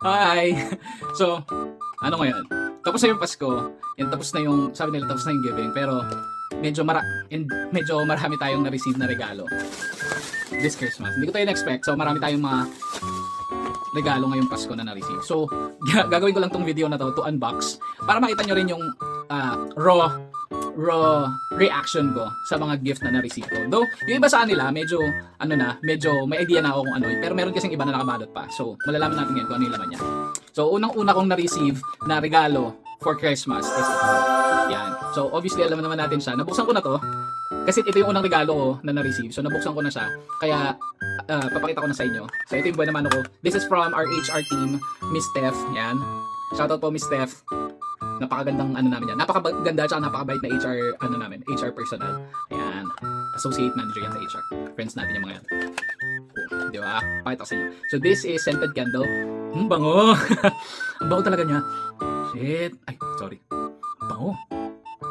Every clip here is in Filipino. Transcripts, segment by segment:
Hi! So, ano ngayon? Tapos na yung Pasko. Yan, tapos na yung, sabi nila tapos na yung giving. Pero, medyo marami tayong na-receive na regalo this Christmas. Hindi ko tayo na-expect. So, marami tayong mga regalo ngayong Pasko na na-receive. So, gagawin ko lang tong video na to unbox para makita nyo rin yung raw reaction ko sa mga gift na na-receive ko. Though, yung iba sa kanila, medyo may idea na ako kung ano. Pero meron kasing iba na nakabalot pa. So, malalaman natin ngayon kung ano yung laman niya. So, unang-una kong na-receive na regalo for Christmas is ito. Yan. So, obviously, alam naman natin siya. Nabuksan ko na to. Kasi ito yung unang regalo ko na na-receive. So, nabuksan ko na siya. Kaya, papakita ko na sa inyo. So, ito yung buwan naman ako. This is from our HR team, Miss Steph. Yan. Shoutout po, Miss Steph. Napakagandang namin yan. Napakaganda at napakabait na HR personnel. Ayan. Associate manager yan sa HR. Friends natin yung mga yan. Oh, di ba? Pakita ko sa inyo. So, this is scented candle. Bango! Ang bango talaga niya. Shit. Ay, sorry. Bango.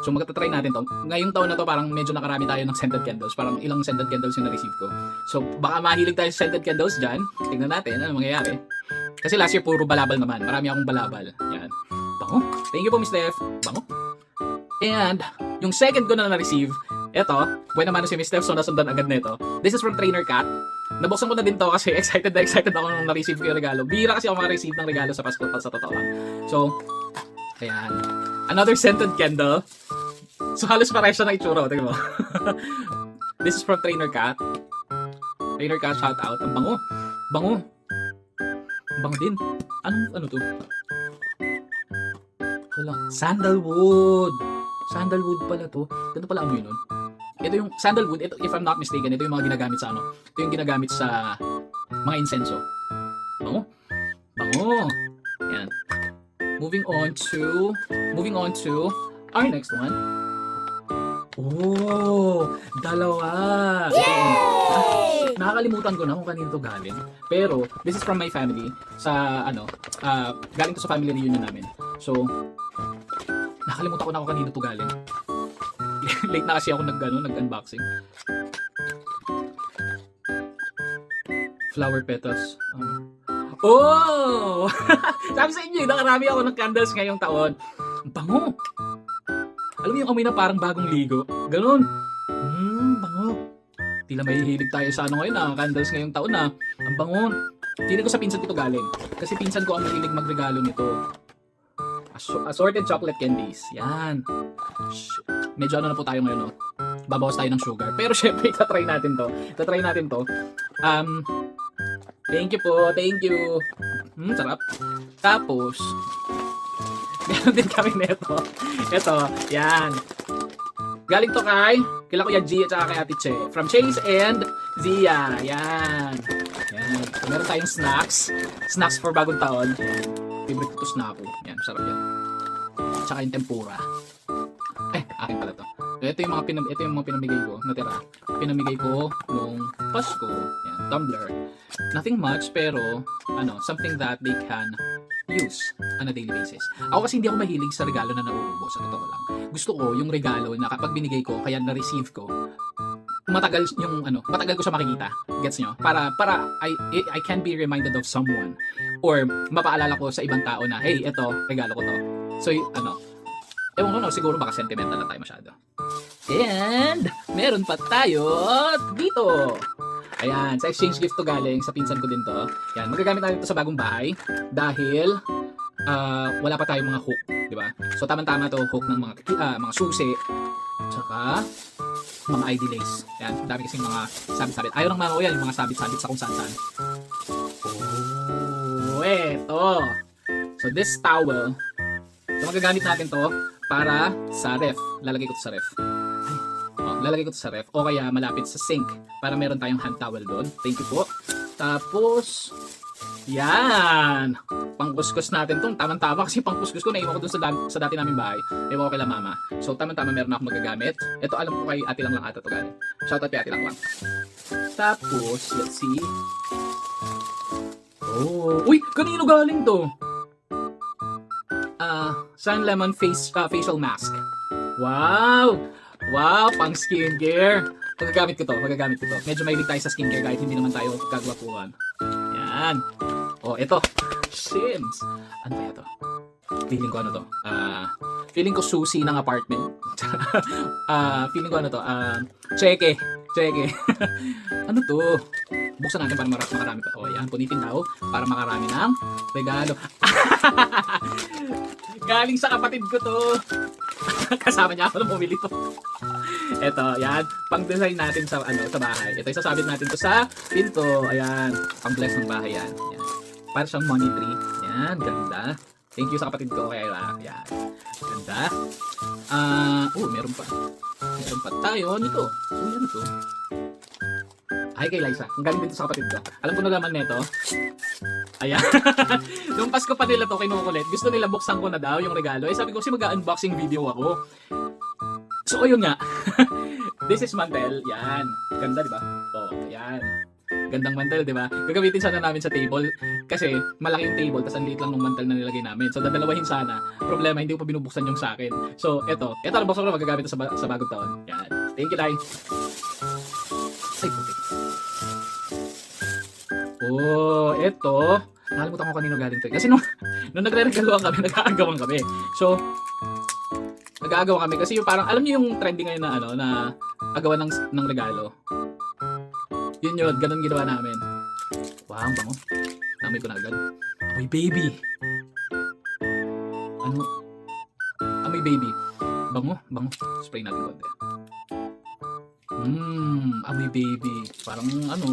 So, magta-try natin to. Ngayong taon na to, parang medyo nakarami tayo ng scented candles. Parang ilang scented candles yung na-receive ko. So, baka mahilig tayo sa scented candles dyan. Tingnan natin ano mangyayari. Kasi last year, puro balabal naman. Marami akong balabal. Yan. Bango. Thank you po, Miss Steph. Bango. And, yung second ko na na-receive, eto, buwan naman si Miss Steph, so nasundan agad na ito. This is from Trainer Cat. Nabuksan ko na din to kasi excited ako nung na-receive ko yung regalo. Bihira kasi ako maka-receive ng regalo sa Pasko sa totoo lang. So, ayan. Another scented candle. So, halos pareho siya ng itsura. Tingnan mo. This is from Trainer Cat. Trainer Cat, shout out. Ang bango. Bango. Bango din. Ano to? Wala. Sandalwood. Sandalwood pala to. Ganito pala amoy nun. Ito yung sandalwood. Ito, if I'm not mistaken, ito yung mga ginagamit sa Ito yung ginagamit sa mga insenso. Bango. Bango. Yan. Moving on to our next one. Oh, dalawa. Yay! Nakakalimutan ko na kung kanino to galing. Pero, this is from my family. Sa, galing to sa family reunion namin. So, nakalimutan ko na kung kanino to galing. Late na kasi ako nag-unboxing. Flower petals. Oh! Sabi sa inyo, nakarami ako ng candles ngayong taon. Ang bango! Alam mo yung amoy na parang bagong ligo? Ganun. Bango. Tila may hihilig tayo sa ngayon candles ngayong taon Ang bango. Feeling ko sa pinsan ko ito galing. Kasi pinsan ko ang mahilig magregalo nito. Assorted chocolate candies. Yan. Medyo na po tayo ngayon, babawas tayo ng sugar. Pero syempre, itatry natin to. Thank you po. Thank you. Sarap. Tapos, meron din kami nito. Ito. Yan. Galing to kila Kuya G at saka kay Ate Che. From Chase and Zia. Yan. Yan. So, meron tayong snacks. Snacks for bagong taon. Favorite ko to snack ko. Yan. Sarap yan. Tsaka yung tempura. Akin pala to. Ito yung mga pinamigay ko, natira. Pinamigay ko nung Pasko. Yan, tumbler. Nothing much, pero something that they can use on a daily basis. Ako kasi hindi ako mahilig sa regalo na nauubos, sa totoo lang. Gusto ko yung regalo na kapag binigay ko, kaya na-receive ko, matagal ko siya makikita. Gets nyo? Para I can be reminded of someone or mapaalala ko sa ibang tao na, hey, eto, regalo ko to. So, ewan ko siguro baka sentimental na tayo masyado. And, meron pa tayo dito. Ayan, sa exchange gift to galing, sa pinsan ko din to. Yan, magagamit natin ito sa bagong bahay dahil wala pa tayong mga hook, di ba? So, tama-tama to, hook ng mga susi, tsaka mga ID lace. Yan, dami kasing mga sabit-sabit. Ayaw ng mga yan, yung mga sabit-sabit sa kung saan-saan. Oh, eto. So, this towel, magagamit natin to para sa ref. Lalagay ko to sa ref. Lalagay ko to sa ref o kaya malapit sa sink para meron tayong hand towel doon. Thank you po. Tapos, yan. Pangkuskus natin to. Tama-tama kasi pangkuskus ko naiwan ko doon sa dati naming bahay. Naiwan ko kay mama. So, tama-tama meron na ako magagamit. Ito alam ko kay ate lang ata to galing. Shoutout kay ate lang. Tapos, let's see. Oh, uy, kanino galing to? Sun Lemon facial mask. Wow! Wow, pang skincare. Magagamit ko to. Medyo mahilig tayo sa skincare kahit hindi naman tayo kagwapuhan. Yan. Oh, ito. Sims. Ano kaya to? Feeling ko ano to? Feeling ko susi ng apartment. Feeling ko ano to? Cheque. Cheque. Ano to? Buksan natin para makarami pa. O yan, punitin daw para makarami ng regalo. Galing sa kapatid ko to. Kasama niya ako nung bumili to. Ito, yan. Pang-design natin sa sa bahay. Ito, isasabit natin to sa pinto. Ayan. Pang-bless ng bahay yan. Yan. Para siyang money tree. Yan, ganda. Thank you sa kapatid ko, Kayla. Yan. Ganda. Meron pa. Meron pa tayo nito. Ano to? Ay, kay Liza. Ang galing din to sa kapatid ko. Alam ko na naman nito. Ayan. Nung Pasko pa nila to kinukulit. Gusto nila buksan ko na daw yung regalo. Eh sabi ko kasi mag-unboxing video ako. So, ayun nga. This is mantel. Yan. Ganda, di ba? Yan. Gandang mantel, di ba? Gagamitin sana namin sa table. Kasi malaki yung table, tapos ang liit lang ng mantel na nilagay namin. So, dadalawahin sana. Problema, hindi ko pa binubuksan yung sa akin. So, eto. Eto, nabuksan ko na magagamit sa bagong taon. Yan. Thank you, Day. Ay, puti. Eto. Nakalimutan ko kanino galing to. Kasi nung nagre-regaluhan kami, nag-aagawan kami. So, nag-aagawan kami kasi yung parang, alam niyo yung trending ngayon na na agawan ng regalo. Yun, ganun ginawa namin. Wow, bango. Namoy ko na agad. Amoy baby. Ano? Amoy baby. Bango. Spray natin konti. Amoy baby. Parang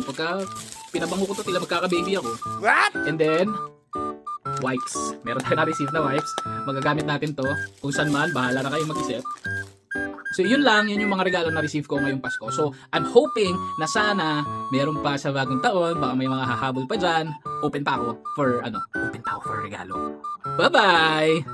pagka pinabango ko to, tila magkaka-baby ako. What? And then, wipes. Meron tayo na-receive na wipes. Magagamit natin to. Kung saan man, bahala na kayong mag-isip. So, yun yung mga regalo na receive ko ngayong Pasko. So, I'm hoping na sana meron pa sa bagong taon. Baka may mga hahabol pa dyan. Open pa ako for regalo. Bye-bye!